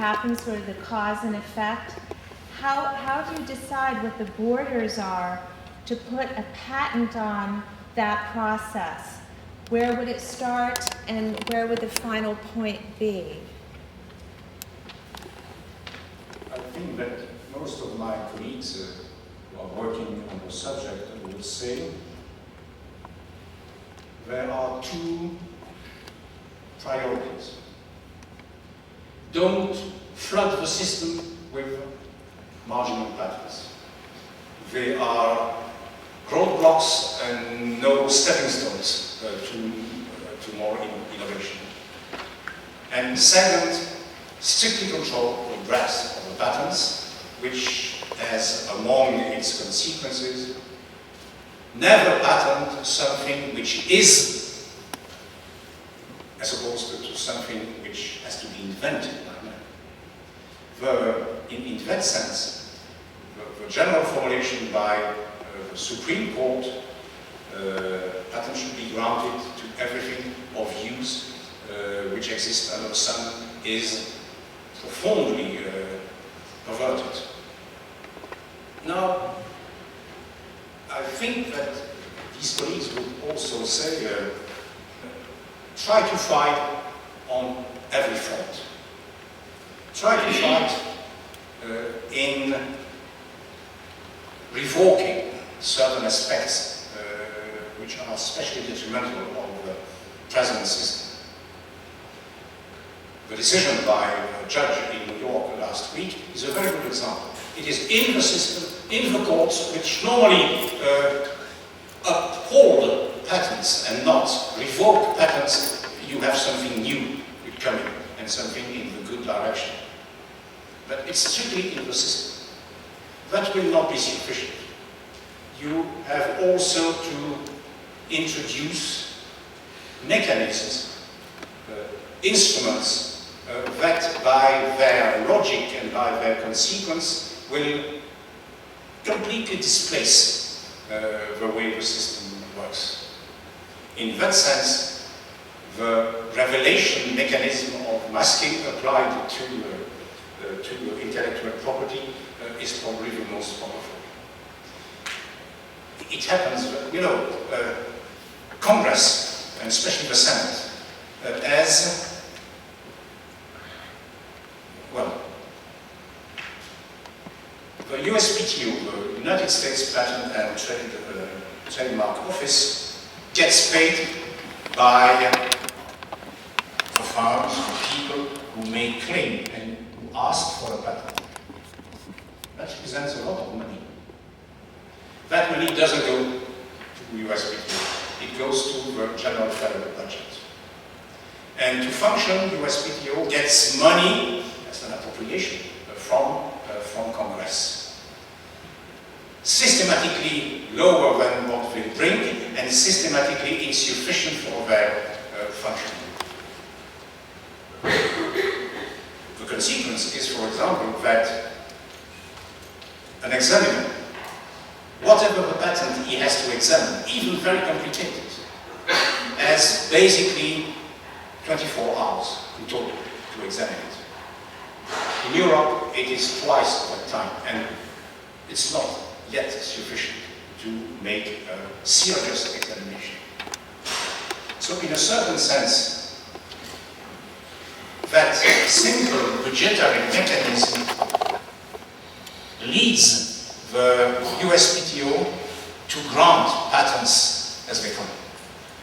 happens, sort of the cause and effect, how do you decide what the borders are to put a patent on that process? Where would it start and where would the final point be? I think that most of my colleagues who are working on the subject will say there are two priorities. Don't flood the system with marginal patents. They are roadblocks and no stepping stones to more innovation. And second, strictly control the breadth of the patents, which has among its consequences never patent something which is, as opposed to something which has to be invented by man. In that sense, the general formulation by the Supreme Court, patent should be granted to everything of use which exists under the sun, is profoundly perverted. Now, I think that these colleagues would also say, try to fight on every front. Try to fight in revoking certain aspects which are especially detrimental of the present system. The decision by a judge in New York last week is a very good example. It is in the system, in the courts, which normally uphold patents and not revoke patents. You have something new coming and something in the good direction. But it's strictly in the system. That will not be sufficient. You have also to introduce mechanisms, instruments that by their logic and by their consequence will completely displace the way the system works. In that sense, the revelation mechanism of masking applied to intellectual property is probably the most powerful. It happens, Congress, and especially the Senate, as well, the USPTO, the United States Patent and Trademark Office, gets paid by the farmers, the people who make claim and who ask for a patent. That represents a lot of money. That money doesn't go to the USPTO, it goes to the general federal budget. And to function, USPTO gets money as an appropriation from Congress. Systematically lower than what they bring and systematically insufficient for their functioning. The consequence is, for example, that an examiner, whatever the patent he has to examine, even very complicated, has basically 24 hours in total to examine it. In Europe, it is twice that time, and it's not yet sufficient to make a serious examination. So in a certain sense, that simple budgetary mechanism leads the USPTO to grant patents as they come,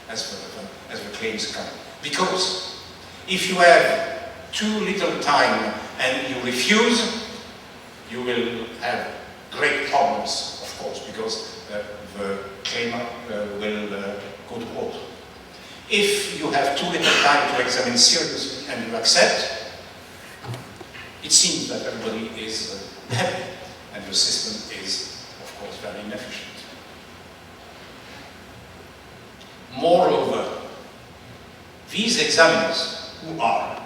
as the claims come. Because if you have too little time and you refuse, you will have great problems, of course, because the claimant will go to court. If you have too little time to examine seriously and you accept, it seems that everybody is happy and the system is, of course, very inefficient. Moreover, these examiners, who are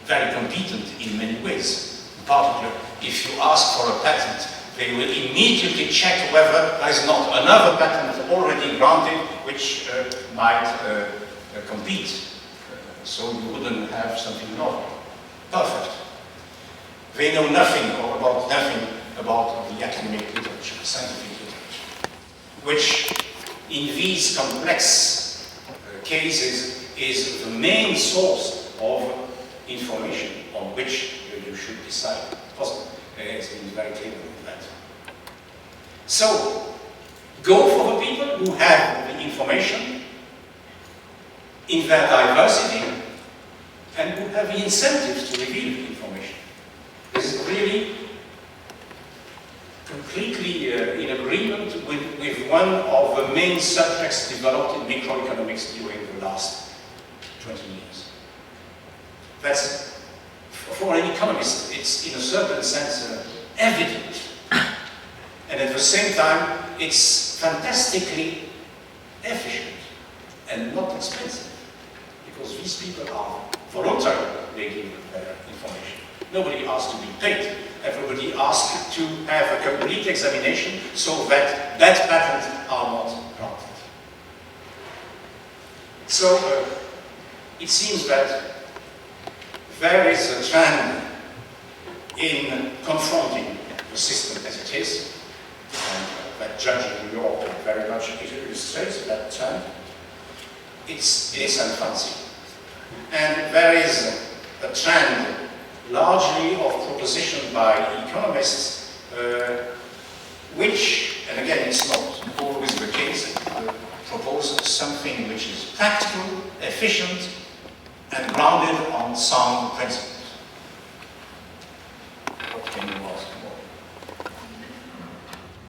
very competent in many ways, in particular, if you ask for a patent, they will immediately check whether there is not another patent already granted which might compete. So you wouldn't have something novel. Perfect. They know nothing or about nothing about the academic literature, scientific literature, which in these complex cases is the main source of information on which you should decide. It's been very clear with that. So, go for the people who have the information in their diversity and who have the incentive to reveal the information. This is really completely in agreement with one of the main subjects developed in microeconomics during the last 20 years. That's, for an economist, it's in a certain sense evident. And at the same time, it's fantastically efficient and not expensive. Because these people are voluntary, they give their information. Nobody asks to be paid. Everybody asks to have a complete examination so that bad patents are not granted. So it seems that there is a trend in confronting the system as it is, and that judge in New York very much illustrates that trend. It's fancy. And there is a trend largely of proposition by economists, which, and again, it's not always the case, propose something which is practical, efficient, and grounded on sound principles.